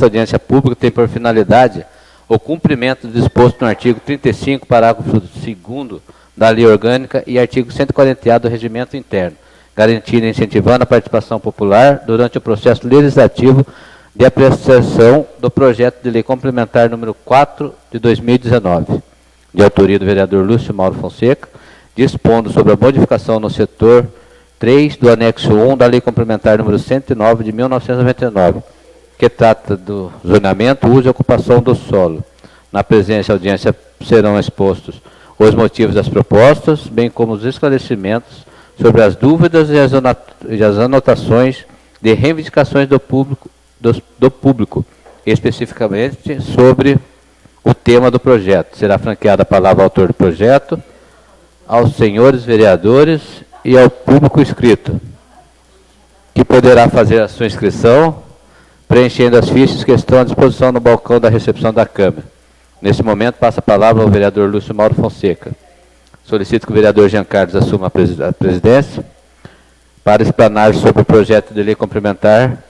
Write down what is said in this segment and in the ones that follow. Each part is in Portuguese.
Essa audiência pública tem por finalidade o cumprimento do disposto no artigo 35, parágrafo 2º da Lei Orgânica e artigo 140A do Regimento Interno, garantindo e incentivando a participação popular durante o processo legislativo de apreciação do projeto de lei complementar número 4 de 2019, de autoria do vereador Lúcio Mauro Fonseca, dispondo sobre a modificação no setor 3 do anexo 1 da lei complementar número 109 de 1999, que trata do zoneamento, uso e ocupação do solo. Na presença e audiência serão expostos os motivos das propostas, bem como os esclarecimentos sobre as dúvidas e as anotações de reivindicações do público, especificamente sobre o tema do projeto. Será franqueada a palavra ao autor do projeto, aos senhores vereadores e ao público inscrito, que poderá fazer a sua inscrição preenchendo as fichas que estão à disposição no balcão da recepção da Câmara. Nesse momento, passa a palavra ao vereador Lúcio Mauro Fonseca. Solicito que o vereador Jean Carlos assuma a presidência para explanar sobre o projeto de lei complementar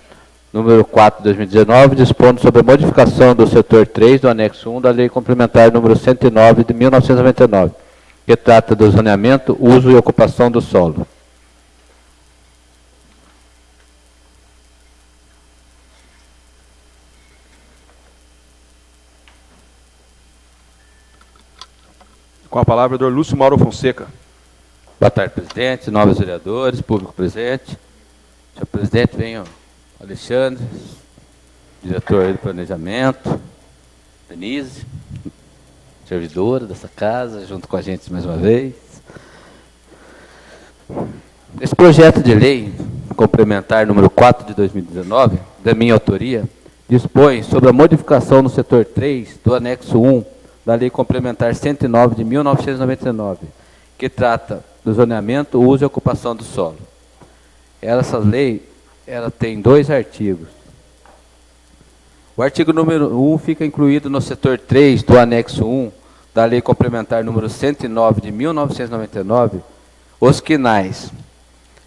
número 4 de 2019, dispondo sobre a modificação do setor 3 do anexo 1 da lei complementar número 109 de 1999, que trata do zoneamento, uso e ocupação do solo. Com a palavra, o vereador Lúcio Mauro Fonseca. Boa tarde, presidente, nobres vereadores, público presente. Senhor presidente, venho Alexandre, diretor de planejamento, Denise, servidora dessa casa, junto com a gente mais uma vez. Esse projeto de lei complementar número 4 de 2019, da minha autoria, dispõe sobre a modificação no setor 3 do anexo 1 da Lei Complementar 109 de 1999, que trata do zoneamento, uso e ocupação do solo. Essa lei tem 2 artigos. O artigo número 1 fica incluído no setor 3 do anexo 1 da Lei Complementar número 109 de 1999, os quinais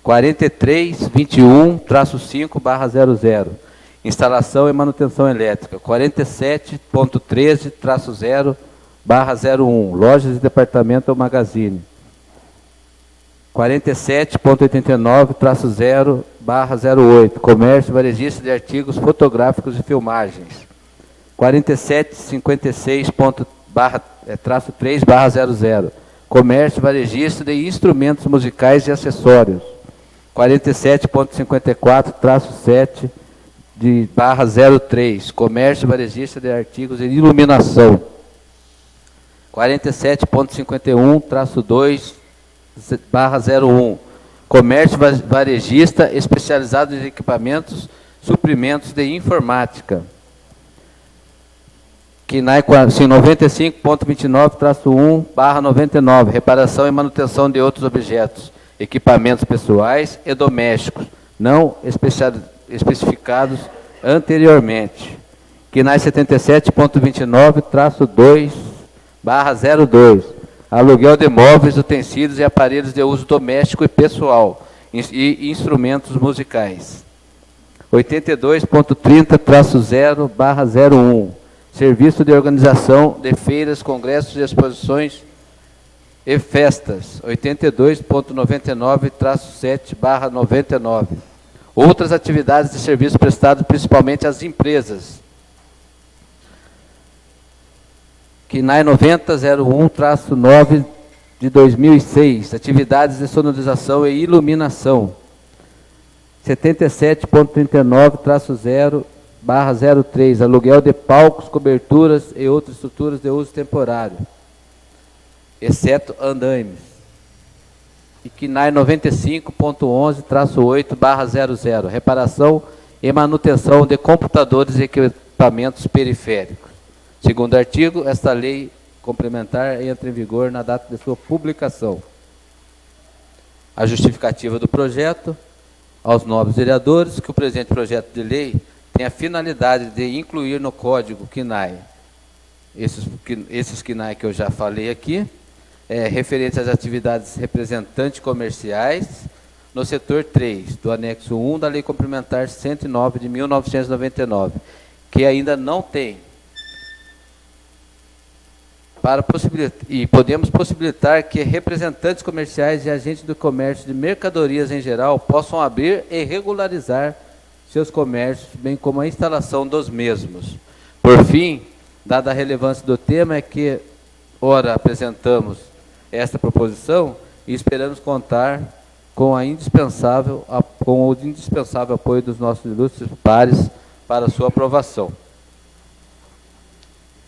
4321-5/00, instalação e manutenção elétrica, 47.13-0/01, lojas e departamento ou magazine, 47.89-0/08, comércio varejista de artigos fotográficos e filmagens, 4756-3/00, comércio varejista de instrumentos musicais e acessórios, 47.54-7/03, comércio varejista de artigos de iluminação, 47.51-2/01, comércio varejista especializado em equipamentos, suprimentos de informática, KINAI 95.29-1/99, reparação e manutenção de outros objetos, equipamentos pessoais e domésticos, não especificados anteriormente. KINAI 77.29-2/02, aluguel de móveis, utensílios e aparelhos de uso doméstico e pessoal, e instrumentos musicais. 82.30-0/01, serviço de organização de feiras, congressos e exposições e festas, 82.99-7/99. Outras atividades de serviço prestado principalmente às empresas. KINAI 9001-9 de 2006, atividades de sonorização e iluminação. 77.39-0/03, aluguel de palcos, coberturas e outras estruturas de uso temporário, exceto andaimes. E KINAI 95.11-8/00, reparação e manutenção de computadores e equipamentos periféricos. Segundo artigo, esta lei complementar entra em vigor na data de sua publicação. A justificativa do projeto, aos nobres vereadores, que o presente projeto de lei tem a finalidade de incluir no Código KINAI, esses KINAI que eu já falei aqui, referentes às atividades representantes comerciais, no setor 3 do anexo 1 da Lei Complementar 109 de 1999, que ainda não tem. E podemos possibilitar que representantes comerciais e agentes do comércio de mercadorias em geral possam abrir e regularizar seus comércios, bem como a instalação dos mesmos. Por fim, dada a relevância do tema, é que, ora, apresentamos esta proposição e esperamos contar com o indispensável apoio dos nossos ilustres pares para sua aprovação.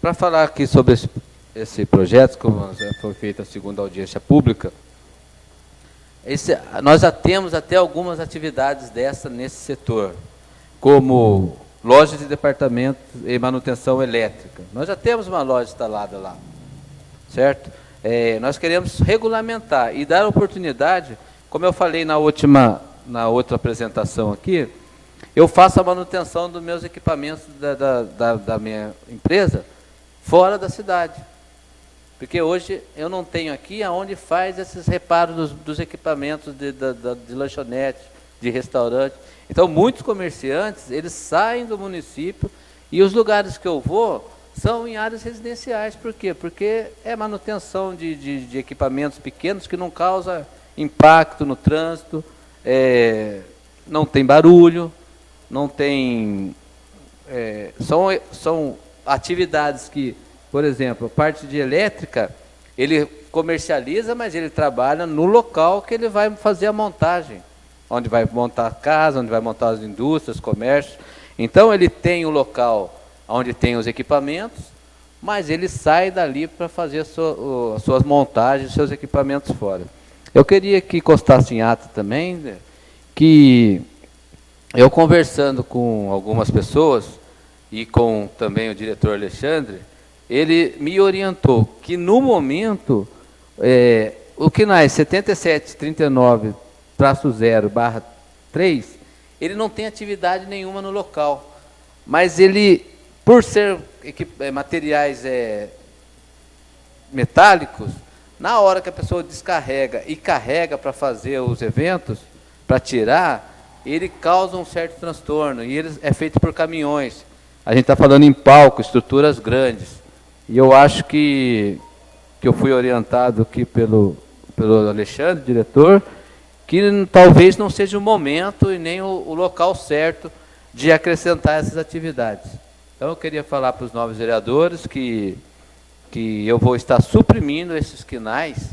Para falar aqui sobre esse projeto, como já foi feita a segunda audiência pública, nós já temos até algumas atividades nesse setor, como lojas de departamentos e manutenção elétrica. Nós já temos uma loja instalada lá, certo? Nós queremos regulamentar e dar oportunidade, como eu falei na outra apresentação aqui, eu faço a manutenção dos meus equipamentos da minha empresa fora da cidade. Porque hoje eu não tenho aqui aonde faz esses reparos dos equipamentos de lanchonete, de restaurante. Então, muitos comerciantes, eles saem do município e os lugares que eu vou são em áreas residenciais. Por quê? Porque é manutenção de equipamentos pequenos que não causa impacto no trânsito, não tem barulho, não tem... são atividades que, por exemplo, a parte de elétrica, ele comercializa, mas ele trabalha no local que ele vai fazer a montagem, onde vai montar a casa, onde vai montar as indústrias, comércios. Então, ele tem o local onde tem os equipamentos, mas ele sai dali para fazer as suas montagens, seus equipamentos fora. Eu queria que constasse em ata também, né, que eu conversando com algumas pessoas, e com também o diretor Alexandre, ele me orientou que, no momento, o CNAE 7739-0/3, ele não tem atividade nenhuma no local. Mas ele, por ser materiais metálicos, na hora que a pessoa descarrega e carrega para fazer os eventos, para tirar, ele causa um certo transtorno, e ele é feito por caminhões. A gente está falando em palco, estruturas grandes. E eu acho que eu fui orientado aqui pelo Alexandre, diretor, que talvez não seja o momento e nem o local certo de acrescentar essas atividades. Então, eu queria falar para os novos vereadores que eu vou estar suprimindo esses quinais,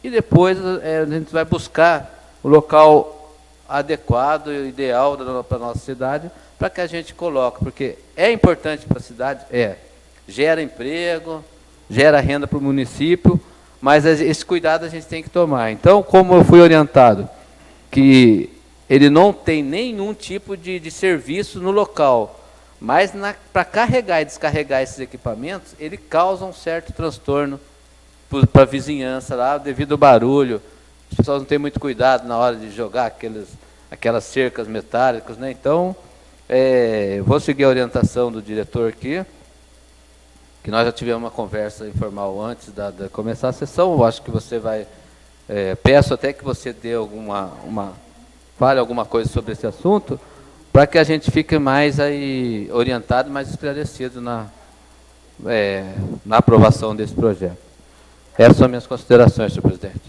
e depois a gente vai buscar o local adequado e ideal para a nossa cidade, para que a gente coloque, porque é importante para a cidade, gera emprego, gera renda para o município, mas esse cuidado a gente tem que tomar. Então, como eu fui orientado, que ele não tem nenhum tipo de serviço no local, mas para carregar e descarregar esses equipamentos, ele causa um certo transtorno para a vizinhança lá, devido ao barulho. As pessoas não têm muito cuidado na hora de jogar aquelas cercas metálicas, né? Então, vou seguir a orientação do diretor aqui, que nós já tivemos uma conversa informal antes de começar a sessão. Eu acho que você vai... peço até que você dê fale alguma coisa sobre esse assunto, para que a gente fique mais aí orientado, mais esclarecido na aprovação desse projeto. Essas são minhas considerações, senhor presidente.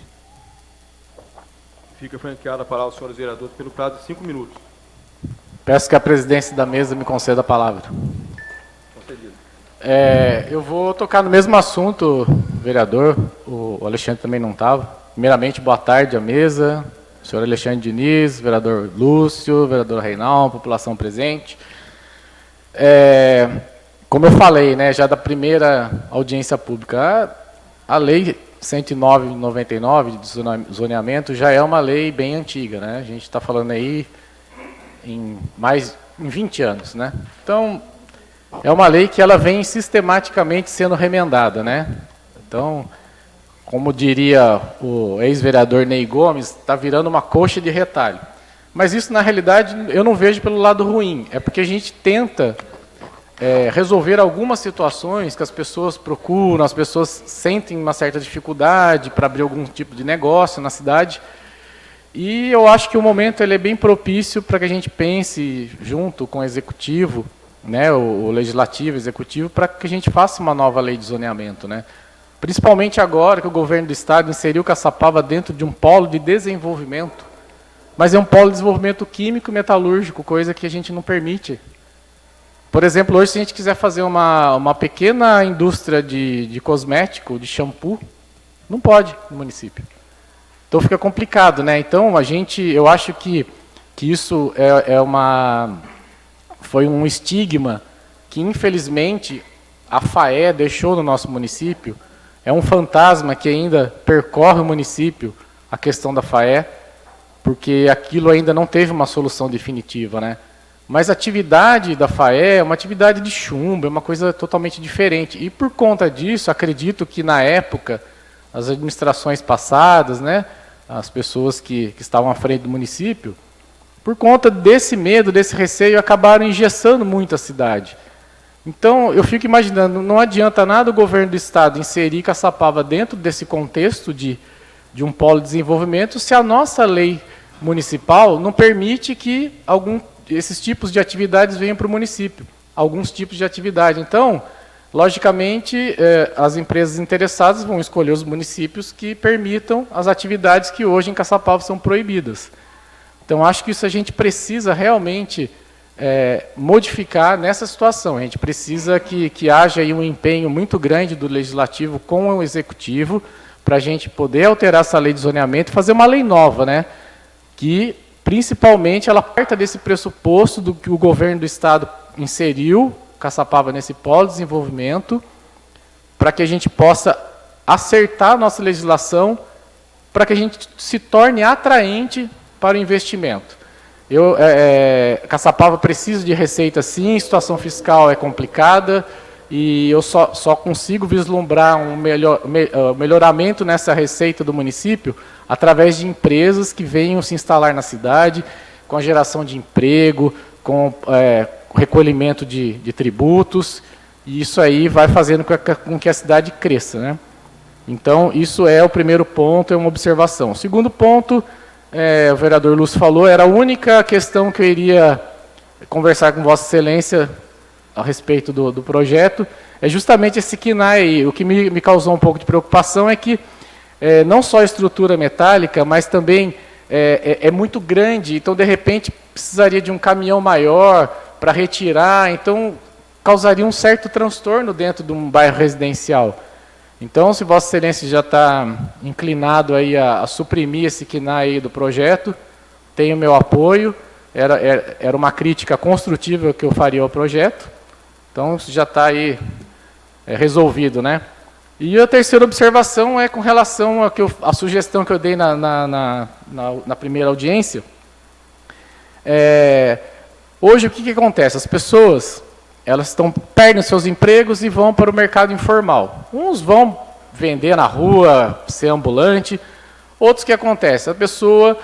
Fica franqueada a palavra aos senhores vereadores pelo prazo de 5 minutos. Peço que a presidência da mesa me conceda a palavra. Concedido. Eu vou tocar no mesmo assunto, vereador. O Alexandre também não estava. Primeiramente, boa tarde à mesa. Senhor Alexandre Diniz, vereador Lúcio, vereador Reinaldo, população presente. Como eu falei, né, já da primeira audiência pública, a lei 109/99 de zoneamento já é uma lei bem antiga, né? A gente está falando aí em 20 anos, né? Então, é uma lei que ela vem sistematicamente sendo remendada, né? Então, como diria o ex-vereador Ney Gomes, está virando uma coxa de retalho. Mas isso, na realidade, eu não vejo pelo lado ruim. É porque a gente tenta resolver algumas situações que as pessoas procuram, as pessoas sentem uma certa dificuldade para abrir algum tipo de negócio na cidade. E eu acho que o momento ele é bem propício para que a gente pense junto com o executivo, né, o legislativo, o executivo, para que a gente faça uma nova lei de zoneamento, né? Principalmente agora que o governo do estado inseriu Caçapava dentro de um polo de desenvolvimento, mas é um polo de desenvolvimento químico e metalúrgico, coisa que a gente não permite. Por exemplo, hoje se a gente quiser fazer uma pequena indústria de cosmético, de shampoo, não pode no município. Então fica complicado, né? Então eu acho que isso foi um estigma que infelizmente a FAE deixou no nosso município. É um fantasma que ainda percorre o município, a questão da FAE, porque aquilo ainda não teve uma solução definitiva, né? Mas a atividade da FAE é uma atividade de chumbo, é uma coisa totalmente diferente. E por conta disso, acredito que na época, as administrações passadas, né, as pessoas que estavam à frente do município, por conta desse medo, desse receio, acabaram engessando muito a cidade. Então, eu fico imaginando, não adianta nada o governo do estado inserir Caçapava dentro desse contexto de um polo de desenvolvimento, se a nossa lei municipal não permite que esses tipos de atividades venham para o município. Alguns tipos de atividade. Então, logicamente, as empresas interessadas vão escolher os municípios que permitam as atividades que hoje em Caçapava são proibidas. Então, acho que isso a gente precisa realmente modificar nessa situação. A gente precisa que haja aí um empenho muito grande do Legislativo com o Executivo para a gente poder alterar essa lei de zoneamento e fazer uma lei nova, né? Que, principalmente, ela parta desse pressuposto do que o governo do Estado inseriu Caçapava nesse polo de desenvolvimento, para que a gente possa acertar a nossa legislação, para que a gente se torne atraente para o investimento. Caçapava precisa de receita sim, situação fiscal é complicada, e eu só consigo vislumbrar um melhoramento nessa receita do município através de empresas que venham se instalar na cidade, com a geração de emprego, com recolhimento de tributos, e isso aí vai fazendo com que a cidade cresça, né? Então, isso é o primeiro ponto, é uma observação. O segundo ponto, o vereador Lúcio falou, era a única questão que eu iria conversar com Vossa Excelência a respeito do projeto, é justamente esse KNAI aí. O que me causou um pouco de preocupação é que não só a estrutura metálica, mas também é muito grande, então, de repente, precisaria de um caminhão maior para retirar, então, causaria um certo transtorno dentro de um bairro residencial. Então, se Vossa Excelência já está inclinado aí a suprimir esse KNAI aí do projeto, tem o meu apoio, era uma crítica construtiva que eu faria ao projeto, então, isso já está aí resolvido, né? E a terceira observação é com relação à sugestão que eu dei na primeira audiência. Hoje, o que acontece? As pessoas perdem seus empregos e vão para o mercado informal. Uns vão vender na rua, ser ambulante. Outros, o que acontece? A pessoa,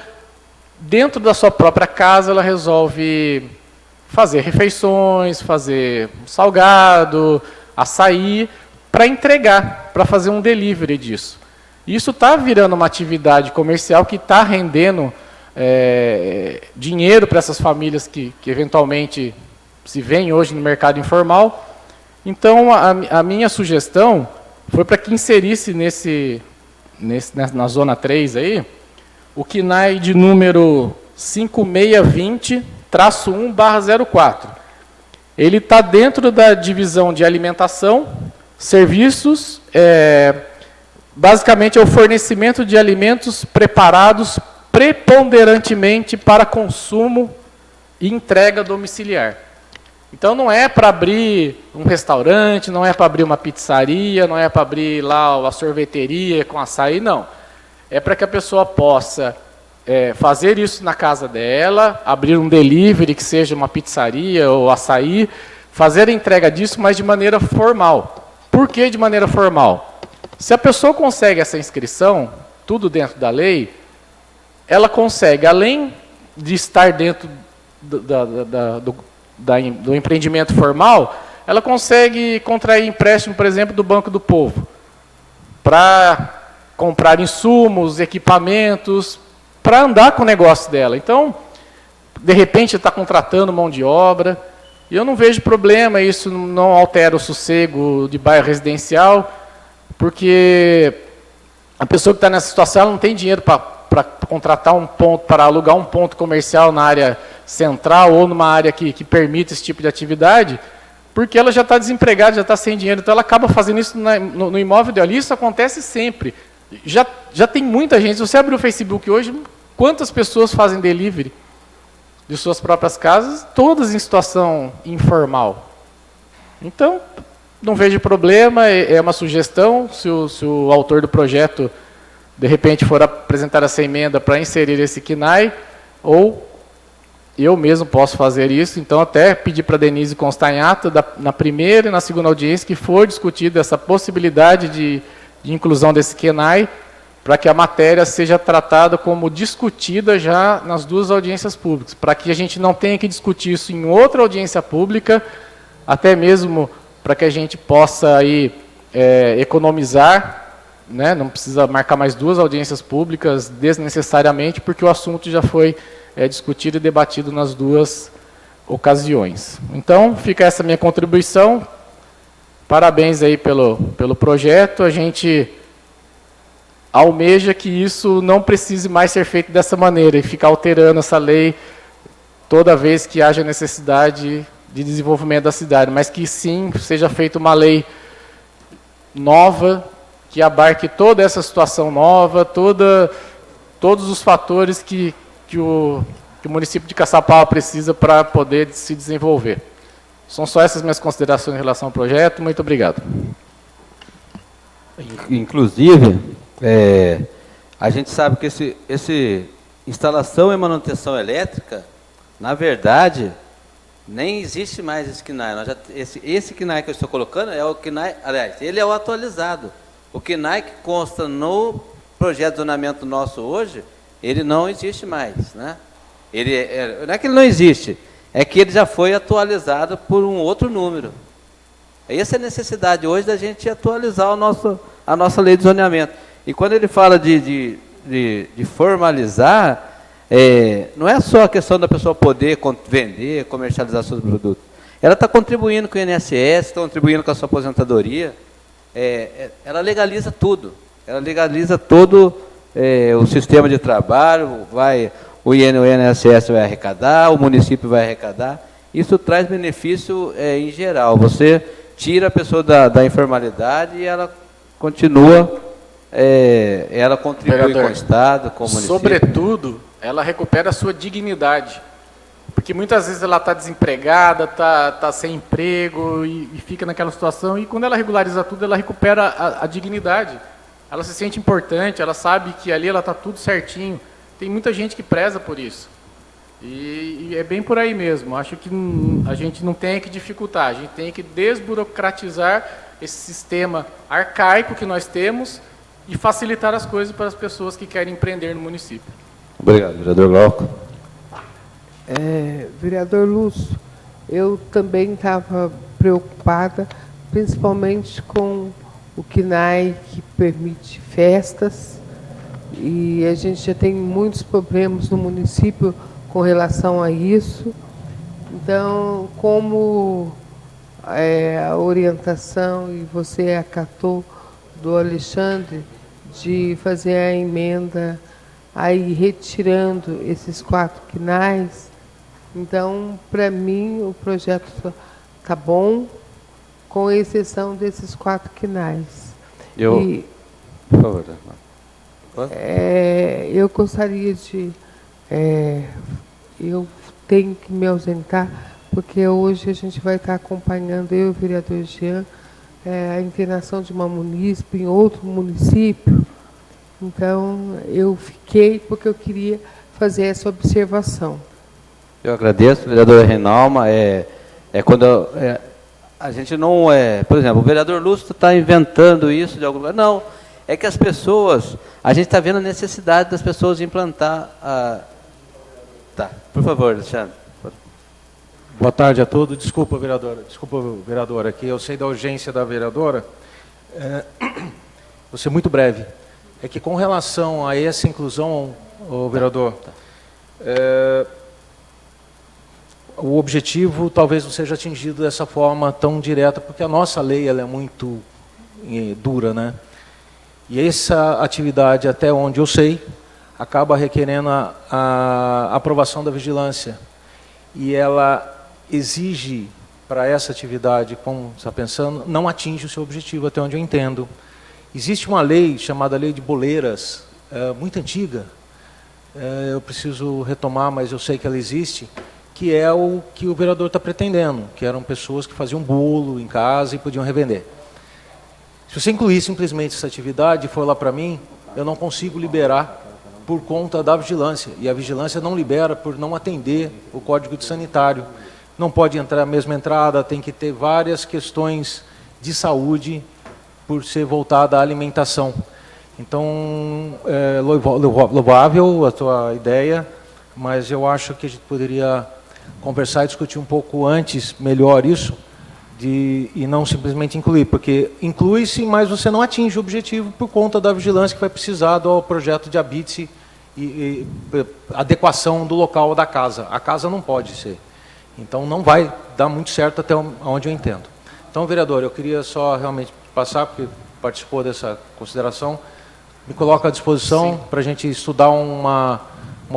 dentro da sua própria casa, ela resolve fazer refeições, fazer salgado, açaí, para entregar, para fazer um delivery disso. Isso está virando uma atividade comercial que está rendendo dinheiro para essas famílias que eventualmente se veem hoje no mercado informal. Então, a minha sugestão foi para que inserisse na zona 3 aí, o KNAI de número 5620-1/04. Ele está dentro da divisão de alimentação, serviços, basicamente é o fornecimento de alimentos preparados preponderantemente para consumo e entrega domiciliar. Então, não é para abrir um restaurante, não é para abrir uma pizzaria, não é para abrir lá a sorveteria com açaí, não. É para que a pessoa possa fazer isso na casa dela, abrir um delivery, que seja uma pizzaria ou açaí, fazer a entrega disso, mas de maneira formal. Por que de maneira formal? Se a pessoa consegue essa inscrição, tudo dentro da lei, ela consegue, além de estar dentro do empreendimento formal, ela consegue contrair empréstimo, por exemplo, do Banco do Povo, para comprar insumos, equipamentos, para andar com o negócio dela. Então, de repente, está contratando mão de obra, e eu não vejo problema, isso não altera o sossego de bairro residencial, porque a pessoa que está nessa situação ela não tem dinheiro para contratar um ponto, para alugar um ponto comercial na área central ou numa área que permita esse tipo de atividade, porque ela já está desempregada, já está sem dinheiro, então ela acaba fazendo isso no imóvel dela. Isso acontece sempre. Já tem muita gente, se você abrir o Facebook hoje, quantas pessoas fazem delivery de suas próprias casas, todas em situação informal. Então, não vejo problema, é uma sugestão, se o autor do projeto, de repente, for apresentar essa emenda para inserir esse KNAI, ou eu mesmo posso fazer isso, então até pedir para a Denise constar em ata, na primeira e na segunda audiência, que for discutida essa possibilidade de inclusão desse KNAI, para que a matéria seja tratada como discutida já nas duas audiências públicas, para que a gente não tenha que discutir isso em outra audiência pública, até mesmo para que a gente possa aí, economizar, né? Não precisa marcar mais duas audiências públicas desnecessariamente, porque o assunto já foi discutido e debatido nas duas ocasiões. Então, fica essa minha contribuição. Parabéns aí pelo projeto. A gente almeja que isso não precise mais ser feito dessa maneira e ficar alterando essa lei toda vez que haja necessidade de desenvolvimento da cidade, mas que sim seja feita uma lei nova, que abarque toda essa situação nova, todos os fatores que o município de Caçapava precisa para poder se desenvolver. São só essas minhas considerações em relação ao projeto. Muito obrigado. Inclusive, a gente sabe que esse instalação e manutenção elétrica, na verdade, nem existe mais esse KNAI. Esse KNAI que eu estou colocando é o KNAI, aliás, ele é o atualizado. O KNAI que consta no projeto de zonamento nosso hoje, ele não existe mais, né? Não é que ele não existe, é que ele já foi atualizado por um outro número. Essa é a necessidade hoje da gente atualizar a nossa lei de zoneamento. E quando ele fala de formalizar, não é só a questão da pessoa poder vender, comercializar seus produtos. Ela está contribuindo com o INSS, está contribuindo com a sua aposentadoria. Ela legaliza tudo. Ela legaliza todo o sistema de trabalho, o INSS vai arrecadar, o município vai arrecadar. Isso traz benefício em geral. Você tira a pessoa da informalidade e ela continua, ela contribui com o Estado, com o município. Sobretudo, ela recupera a sua dignidade. Porque muitas vezes ela está desempregada, está sem emprego e fica naquela situação. E quando ela regulariza tudo, ela recupera a dignidade. Ela se sente importante, ela sabe que ali ela está tudo certinho. Tem muita gente que preza por isso. E é bem por aí mesmo. Acho que a gente não tem que dificultar, a gente tem que desburocratizar esse sistema arcaico que nós temos e facilitar as coisas para as pessoas que querem empreender no município. Obrigado, vereador Glauco. Vereador Lúcio, eu também estava preocupada, principalmente com o KNAI que permite festas, e a gente já tem muitos problemas no município com relação a isso. Então, como a orientação, e você acatou, do Alexandre, de fazer a emenda aí retirando esses 4 KNAIs, então, para mim, o projeto está bom, com exceção desses 4 KNAIs. Por favor. Eu gostaria de... eu tenho que me ausentar, porque hoje a gente vai estar acompanhando, eu e o vereador Jean, a internação de uma munícipe em outro município. Então, eu fiquei porque eu queria fazer essa observação. Eu agradeço, vereadora Reinalma. Quando a gente não por exemplo, o vereador Lúcio está inventando isso de algum lugar. Não, é que as pessoas, a gente está vendo a necessidade das pessoas implantar Tá, por favor, Alexandre. Boa tarde a todos. Desculpa, vereadora, aqui eu sei da urgência da vereadora. Vou ser muito breve. É que com relação a essa inclusão ô vereador. O objetivo talvez não seja atingido dessa forma tão direta, porque a nossa lei ela é muito dura, né? E essa atividade, até onde eu sei, acaba requerendo a aprovação da vigilância. E ela exige, para essa atividade, como está pensando, não atinge o seu objetivo, até onde eu entendo. Existe uma lei chamada Lei de Boleiras, muito antiga, eu preciso retomar, mas eu sei que ela existe, que é o que o vereador está pretendendo, que eram pessoas que faziam bolo em casa e podiam revender. Se você incluir simplesmente essa atividade e for lá para mim, eu não consigo liberar por conta da vigilância. E a vigilância não libera por não atender o Código de Sanitário. Não pode entrar a mesma entrada, tem que ter várias questões de saúde por ser voltada à alimentação. Então, é louvável a tua ideia, mas eu acho que a gente poderia conversar e discutir um pouco antes, melhor isso, e não simplesmente incluir, porque inclui-se, mas você não atinge o objetivo por conta da vigilância que vai precisar do projeto de habite e adequação do local da casa. A casa não pode ser. Então, não vai dar muito certo até onde eu entendo. Então, vereador, eu queria só realmente passar, porque participou dessa consideração, me coloca à disposição para a gente estudar uma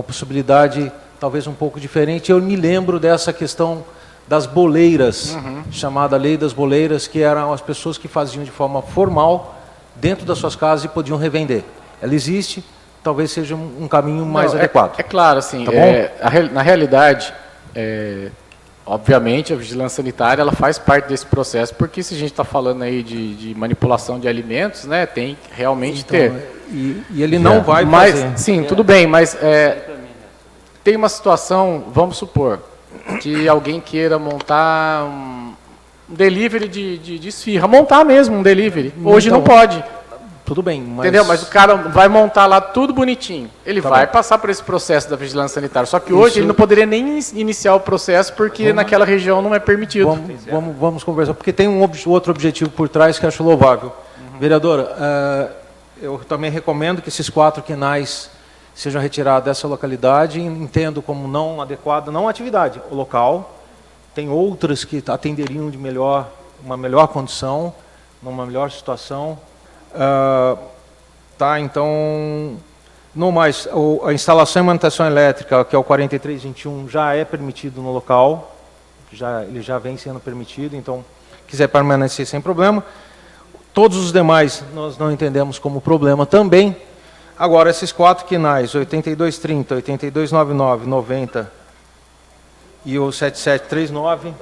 possibilidade talvez um pouco diferente. Eu me lembro dessa questão das boleiras, chamada Lei das Boleiras, que eram as pessoas que faziam de forma formal dentro das suas casas e podiam revender. Ela existe, talvez seja um caminho mais adequado. É claro, assim, tá bom? na realidade, obviamente a vigilância sanitária ela faz parte desse processo, porque se a gente está falando aí de manipulação de alimentos, né, tem que realmente Então, ter. E ele não vai mas, fazer. sim, tudo bem, mas tem uma situação, vamos supor, que alguém queira montar um delivery de esfirra, montar mesmo um delivery. Hoje Então, não pode. Tudo bem, mas... Entendeu? Mas o cara vai montar lá tudo bonitinho. Ele Tá vai bom. passar por esse processo da vigilância sanitária. Só que hoje ele não poderia nem iniciar o processo porque naquela região não é permitido. Vamos conversar, porque tem outro objetivo por trás que eu acho louvável. Vereadora, eu também recomendo que esses 4 quinais sejam retirados dessa localidade. Entendo como não adequada, não a atividade, o local. Tem outras que atenderiam de uma melhor condição, numa melhor situação. Tá, então, não mais, a instalação e manutenção elétrica, que é o 4321, já é permitido no local, ele já vem sendo permitido, então, quiser permanecer sem problema. Todos os demais nós não entendemos como problema também. Agora, esses 4 quinais, 8230, 8299, 90 e o 7739,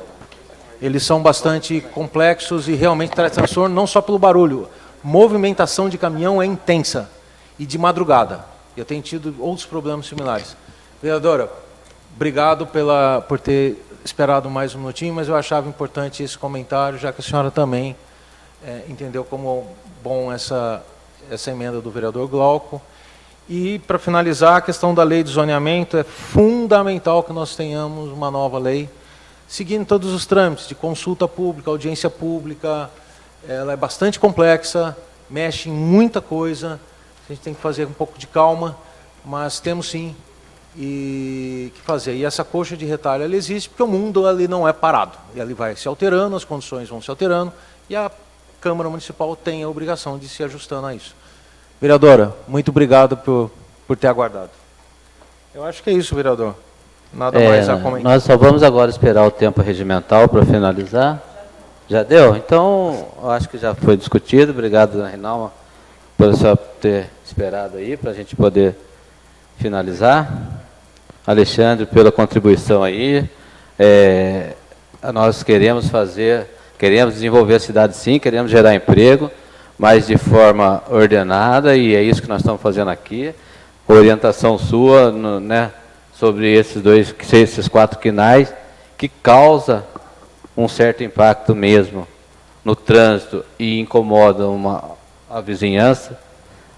eles são bastante complexos e realmente trazem transtorno, não só pelo barulho. Movimentação de caminhão é intensa e de madrugada. Eu tenho tido outros problemas similares. Vereadora, obrigado por ter esperado mais um minutinho, mas eu achava importante esse comentário, já que a senhora também entendeu como bom essa emenda do vereador Glauco. E, para finalizar, a questão da lei de zoneamento, é fundamental que nós tenhamos uma nova lei, seguindo todos os trâmites de consulta pública, audiência pública. Ela é bastante complexa, mexe em muita coisa, a gente tem que fazer um pouco de calma, mas temos sim que fazer. E essa coxa de retalho ela existe porque o mundo ali não é parado. E ele vai se alterando, as condições vão se alterando, e a Câmara Municipal tem a obrigação de se ajustando a isso. Vereadora, muito obrigado por ter aguardado. Eu acho que é isso, vereador. Nada mais a comentar. Nós só vamos agora esperar o tempo regimental para finalizar. Já deu? Então, eu acho que já foi discutido. Obrigado, Dona Rinalma, por só ter esperado aí, para a gente poder finalizar. Alexandre, pela contribuição aí. Nós queremos desenvolver a cidade sim, queremos gerar emprego, mas de forma ordenada, e é isso que nós estamos fazendo aqui. Orientação sua, sobre esses 4 quinais, que causa um certo impacto mesmo no trânsito e incomoda a vizinhança.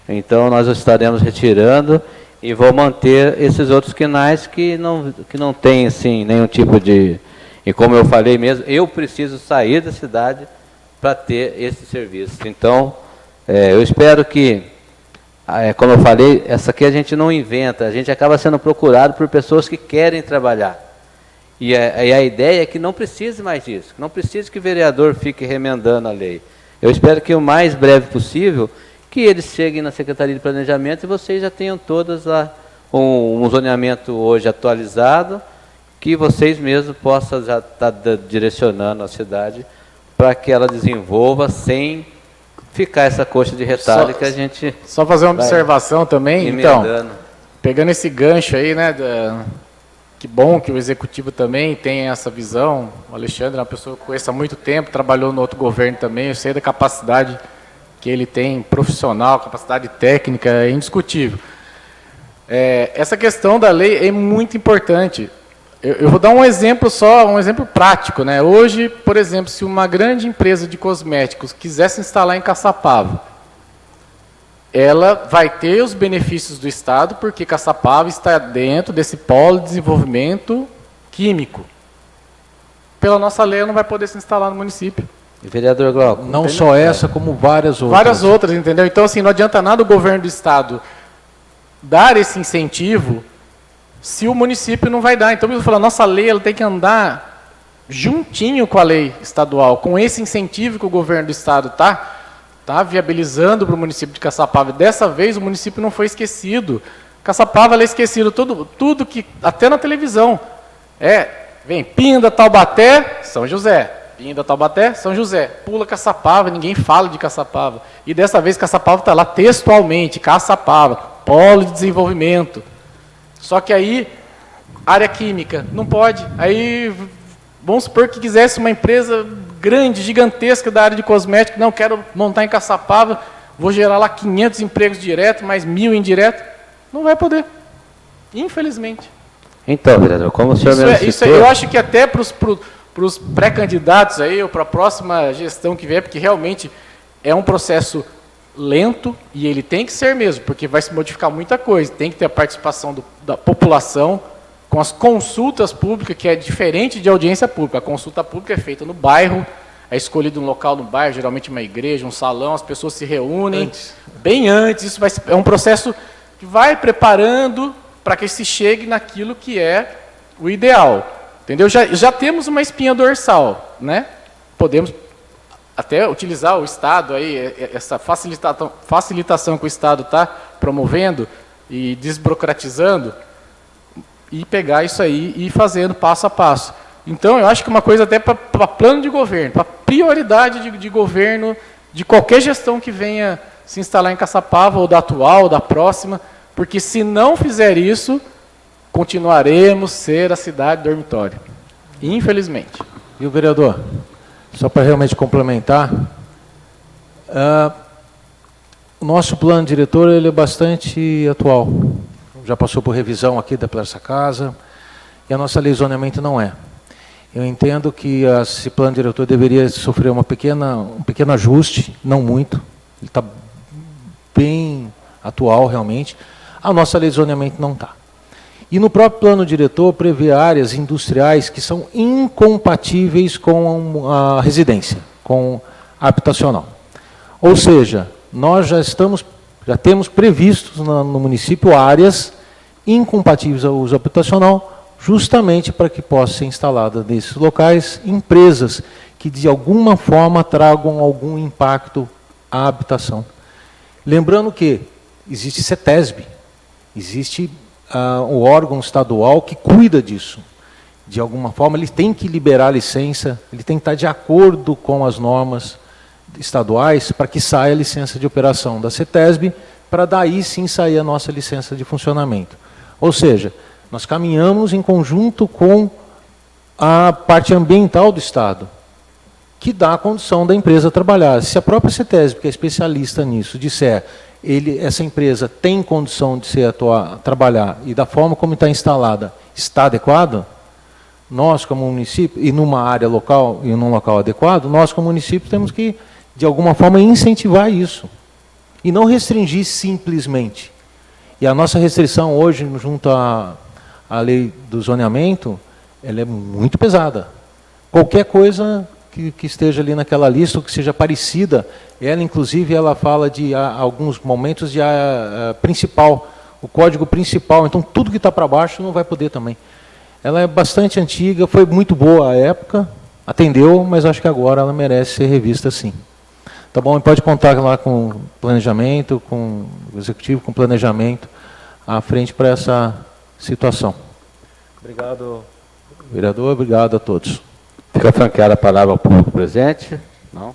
Então, nós estaremos retirando e vou manter esses outros quinais que não têm assim, nenhum tipo de... E como eu falei mesmo, eu preciso sair da cidade para ter esse serviço. Então, eu espero que como eu falei, essa aqui a gente não inventa, a gente acaba sendo procurado por pessoas que querem trabalhar. E a ideia é que não precise mais disso, que não precise que o vereador fique remendando a lei. Eu espero que o mais breve possível, que eles cheguem na Secretaria de Planejamento e vocês já tenham todas lá um zoneamento hoje atualizado, que vocês mesmos possam já estar direcionando a cidade para que ela desenvolva sem ficar essa coxa de retalho que a gente... Só fazer uma observação também, então, emendando. pegando esse gancho aí, né, que bom que o Executivo também tem essa visão. O Alexandre é uma pessoa que eu conheço há muito tempo, trabalhou no outro governo também, eu sei da capacidade que ele tem profissional, capacidade técnica, é indiscutível. Essa questão da lei é muito importante. Eu vou dar um exemplo só, um exemplo prático, né? Hoje, por exemplo, se uma grande empresa de cosméticos quisesse instalar em Caçapava, ela vai ter os benefícios do Estado, porque Caçapava está dentro desse polo de desenvolvimento químico. Pela nossa lei, ela não vai poder se instalar no município. E, vereador Glauco? Não só essa, como várias outras. Várias outras, entendeu? Então, assim, não adianta nada o governo do Estado dar esse incentivo se o município não vai dar. Então, eu falo, a nossa lei ela tem que andar juntinho com a lei estadual, com esse incentivo que o governo do Estado está viabilizando para o município de Caçapava. Dessa vez, o município não foi esquecido. Caçapava é esquecido, tudo que, até na televisão. Vem Pinda, Taubaté, São José. Pinda, Taubaté, São José. Pula Caçapava, ninguém fala de Caçapava. E dessa vez, Caçapava está lá textualmente, Caçapava, polo de desenvolvimento. Só que aí, área química, não pode. Aí, vamos supor que quisesse uma empresa grande, gigantesca da área de cosméticos, não, quero montar em Caçapava, vou gerar lá 500 empregos diretos, mais 1.000 indiretos. Não vai poder, infelizmente. Então, vereador, como o senhor mesmo citou... Eu acho que até para os pré-candidatos aí, ou para a próxima gestão que vier, porque realmente é um processo lento, e ele tem que ser mesmo, porque vai se modificar muita coisa, tem que ter a participação da população, com as consultas públicas, que é diferente de audiência pública. A consulta pública é feita no bairro, é escolhido um local no bairro, geralmente uma igreja, um salão, as pessoas se reúnem bem antes, isso é um processo que vai preparando para que se chegue naquilo que é o ideal. Entendeu? Já temos uma espinha dorsal, né? Podemos até utilizar o Estado, aí, essa facilitação que o Estado está promovendo e desburocratizando, e pegar isso aí e ir fazendo passo a passo. Então, eu acho que uma coisa até para plano de governo, para prioridade de governo, de qualquer gestão que venha se instalar em Caçapava, ou da atual, ou da próxima, porque se não fizer isso, continuaremos ser a cidade dormitório. Infelizmente. E o vereador? Só para realmente complementar, o nosso plano diretor ele é bastante atual. Já passou por revisão aqui da Praça Casa, e a nossa lei de zoneamento não é. Eu entendo que esse plano diretor deveria sofrer um pequeno ajuste, não muito. Ele está bem atual, realmente. A nossa lei de zoneamento não está. E no próprio plano diretor prevê áreas industriais que são incompatíveis com a residência, com a habitacional. Ou seja, nós já temos previstos no município áreas incompatíveis ao uso habitacional, justamente para que possam ser instaladas nesses locais empresas que de alguma forma tragam algum impacto à habitação. Lembrando que existe CETESB, existe o órgão estadual que cuida disso. De alguma forma, ele tem que liberar a licença, ele tem que estar de acordo com as normas estaduais para que saia a licença de operação da CETESB, para daí sim sair a nossa licença de funcionamento. Ou seja, nós caminhamos em conjunto com a parte ambiental do Estado, que dá a condição da empresa trabalhar. Se a própria CETESB, que é especialista nisso, disser essa empresa tem condição de trabalhar e da forma como está instalada está adequada, nós como município, e numa área local e num local adequado, nós como município temos que, de alguma forma, incentivar isso. E não restringir simplesmente. E a nossa restrição hoje, junto à lei do zoneamento, ela é muito pesada. Qualquer coisa que esteja ali naquela lista, ou que seja parecida. Ela, inclusive, ela fala de alguns momentos de principal, o código principal. Então, tudo que está para baixo não vai poder também. Ela é bastante antiga, foi muito boa à época, atendeu, mas acho que agora ela merece ser revista sim. Tá bom? E pode contar lá com planejamento, com o executivo, com planejamento à frente para essa situação. Obrigado, vereador, obrigado a todos. Fica franqueada a palavra ao público presente. Não?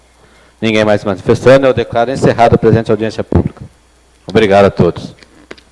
Ninguém mais manifestando, eu declaro encerrada a presente audiência pública. Obrigado a todos.